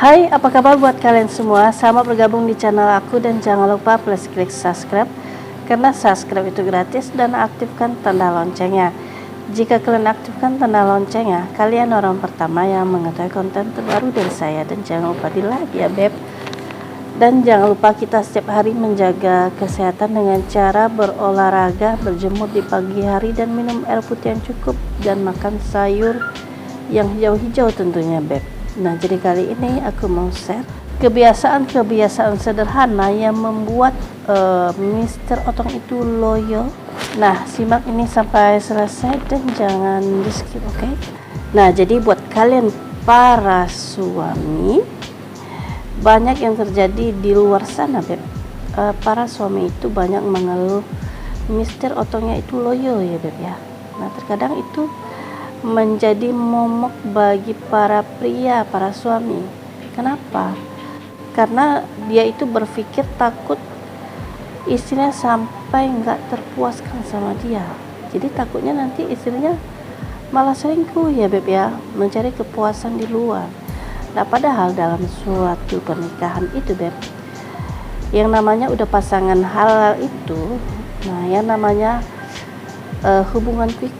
Hai, apa kabar buat kalian semua? Selamat bergabung di channel aku dan jangan lupa plus klik subscribe karena subscribe itu gratis dan aktifkan tanda loncengnya. Jika kalian aktifkan tanda loncengnya, kalian orang pertama yang mengetahui konten terbaru dari saya. Dan jangan lupa di like ya beb. Dan jangan lupa kita setiap hari menjaga kesehatan dengan cara berolahraga, berjemur di pagi hari dan minum air putih yang cukup dan makan sayur yang hijau-hijau tentunya beb. Nah, jadi kali ini aku mau share kebiasaan-kebiasaan sederhana yang membuat Mr. Otong itu loyo. Nah, simak ini sampai selesai dan jangan di skip, oke? Nah, jadi buat kalian para suami, banyak yang terjadi di luar sana, beb. Para suami itu banyak mengeluh Mr. Otongnya itu loyo ya, beb ya. Nah, terkadang itu menjadi momok bagi para pria, para suami. Kenapa? Karena dia itu berpikir takut istrinya sampai nggak terpuaskan sama dia. Jadi takutnya nanti istrinya malah selingkuh ya beb ya, mencari kepuasan di luar. Nah, padahal dalam suatu pernikahan itu beb, yang namanya udah pasangan halal itu, nah yang namanya hubungan quick.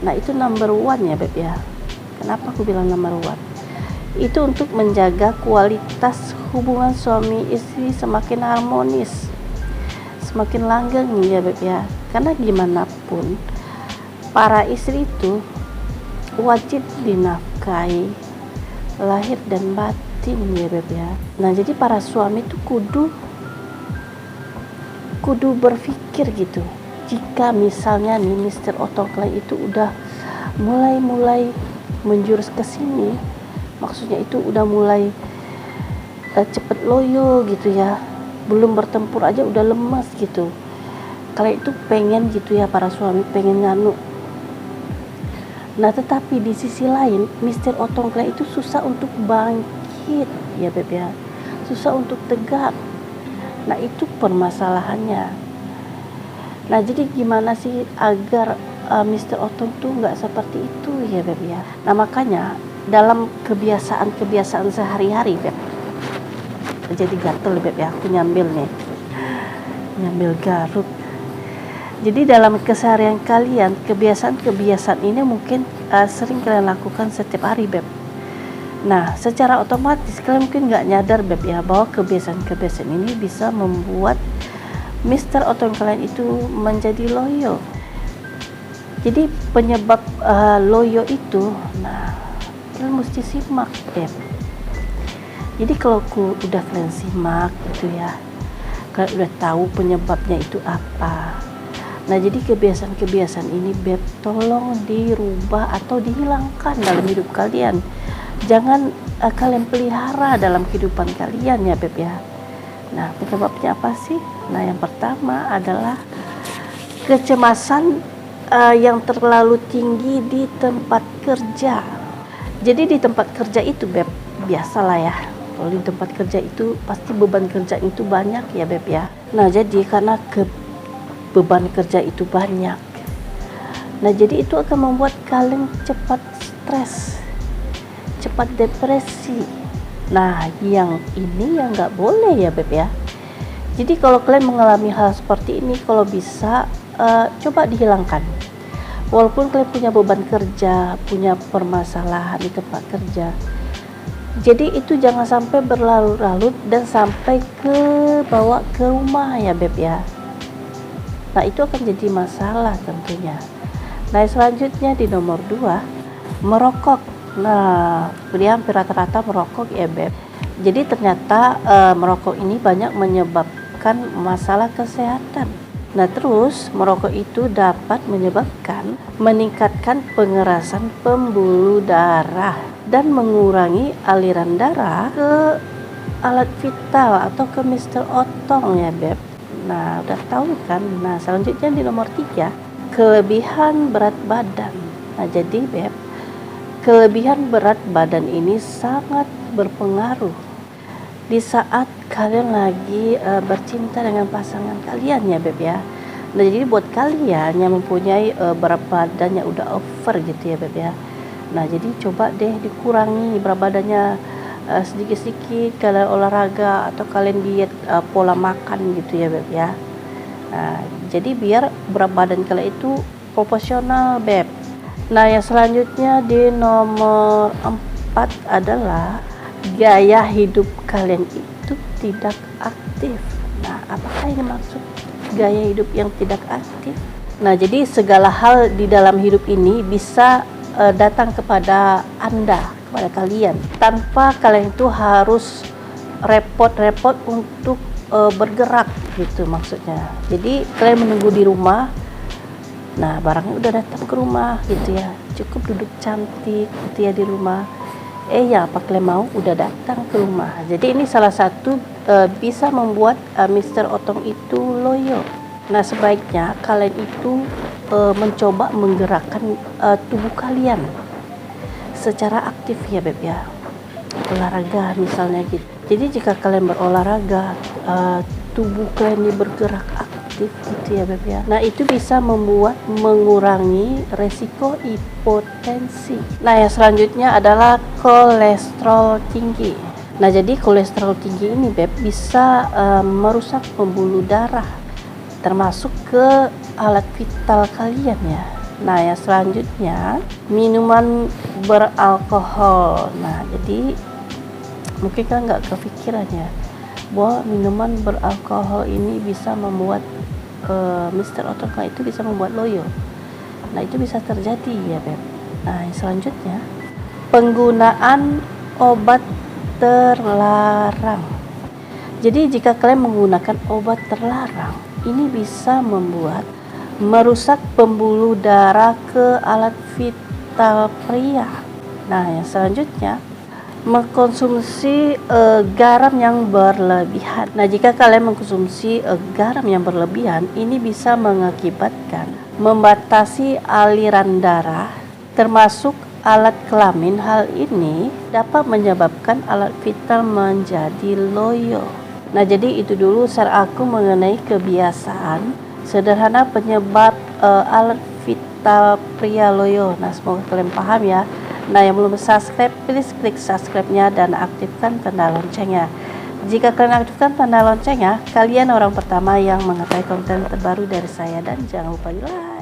Nah, itu number one ya beb ya. Kenapa aku bilang number one? Itu untuk menjaga kualitas hubungan suami istri semakin harmonis, semakin langgeng ya beb ya. Karena gimana pun para istri itu wajib dinafkahi lahir dan batin ya beb ya. Nah, jadi para suami itu kudu berpikir gitu. Jika misalnya nih Mr. Otong itu udah mulai menjurus ke sini, maksudnya itu udah mulai cepet loyo gitu ya, belum bertempur aja udah lemas gitu. Kalian itu pengen gitu ya, para suami pengen nganu. Nah, tetapi di sisi lain Mr. Otong itu susah untuk bangkit ya beb ya, susah untuk tegak. Nah, itu permasalahannya. Nah, jadi gimana sih agar Mr. Otong tuh nggak seperti itu ya beb ya. Nah, makanya dalam kebiasaan sehari-hari beb, jadi gatel beb ya, aku nyambil garuk. Jadi dalam keseharian kalian, kebiasaan ini mungkin sering kalian lakukan setiap hari beb. Nah, secara otomatis kalian mungkin nggak nyadar beb ya, bahwa kebiasaan ini bisa membuat Mr. Otong kalian itu menjadi loyo. Jadi penyebab loyo itu, nah kalian mesti simak beb. Jadi kalau udah kalian simak gitu ya, kalian udah tahu penyebabnya itu apa. Nah, jadi kebiasaan ini beb, tolong dirubah atau dihilangkan dalam hidup kalian. Jangan kalian pelihara dalam kehidupan kalian ya beb ya. Nah, penyebabnya apa sih? Nah, yang pertama adalah kecemasan yang terlalu tinggi di tempat kerja. Jadi di tempat kerja itu beb, biasalah ya, kalau di tempat kerja itu pasti beban kerja itu banyak ya beb ya. Nah, jadi karena beban kerja itu banyak, nah jadi itu akan membuat kalian cepat stres, cepat depresi. Nah, yang ini yang nggak boleh ya beb ya. Jadi kalau kalian mengalami hal seperti ini, kalau bisa coba dihilangkan. Walaupun kalian punya beban kerja, punya permasalahan di tempat kerja, jadi itu jangan sampai berlarut-larut dan sampai bawa ke rumah ya beb ya. Nah, itu akan jadi masalah tentunya. Nah, selanjutnya di nomor 2, merokok. Nah, pria hampir rata-rata merokok ya beb. Jadi ternyata merokok ini banyak menyebabkan masalah kesehatan. Nah, terus merokok itu dapat menyebabkan meningkatkan pengerasan pembuluh darah dan mengurangi aliran darah ke alat vital atau ke Mr. Otong ya beb. Nah, udah tahu kan. Nah, selanjutnya di nomor 3, kelebihan berat badan. Nah, jadi beb, kelebihan berat badan ini sangat berpengaruh di saat kalian lagi bercinta dengan pasangan kalian ya beb ya. Nah, jadi buat kalian yang mempunyai berat badan yang udah over gitu ya beb ya. Nah, jadi coba deh dikurangi berat badannya sedikit-sedikit kalian olahraga atau kalian diet pola makan gitu ya Beb ya. Nah, jadi biar berat badan kalian itu proporsional Beb. Nah, yang selanjutnya di nomor 4 adalah gaya hidup kalian itu tidak aktif. Nah, apakah ini maksud gaya hidup yang tidak aktif? Nah, jadi segala hal di dalam hidup ini bisa datang kepada Anda, kepada kalian, tanpa kalian itu harus repot-repot untuk bergerak gitu maksudnya. Jadi kalian menunggu di rumah, nah barangnya udah datang ke rumah gitu ya, cukup duduk cantik gitu ya di rumah. Ya apa kalian mau udah datang ke rumah. Jadi ini salah satu bisa membuat Mr. Otong itu loyo. Nah, sebaiknya kalian itu mencoba menggerakkan tubuh kalian secara aktif ya Beb ya. Olahraga misalnya gitu. Jadi jika kalian berolahraga, tubuh kalian ini bergerak aktif gitu ya Beb ya. Nah, itu bisa mengurangi resiko hipotensi. Nah, yang selanjutnya adalah kolesterol tinggi. Nah, jadi kolesterol tinggi ini Beb bisa merusak pembuluh darah, termasuk ke alat vital kalian ya. Nah, yang selanjutnya minuman beralkohol. Nah, jadi mungkin kan nggak kepikiran ya bahwa minuman beralkohol ini bisa membuat Mr. Otong itu bisa membuat loyo. Nah, itu bisa terjadi ya Beb. Nah, yang selanjutnya penggunaan obat terlarang. Jadi jika kalian menggunakan obat terlarang, ini bisa merusak pembuluh darah ke alat vital pria. Nah, yang selanjutnya mengkonsumsi garam yang berlebihan. Nah, jika kalian mengkonsumsi garam yang berlebihan, ini bisa mengakibatkan membatasi aliran darah, termasuk alat kelamin. Hal ini dapat menyebabkan alat vital menjadi loyo. Nah, jadi itu dulu share aku mengenai kebiasaan sederhana penyebab alat vital pria loyo. Nah, semoga kalian paham ya. Nah, yang belum subscribe, please klik subscribe-nya dan aktifkan tanda loncengnya. Jika kalian aktifkan tanda loncengnya, kalian orang pertama yang mengetahui konten terbaru dari saya. Dan jangan lupa di like.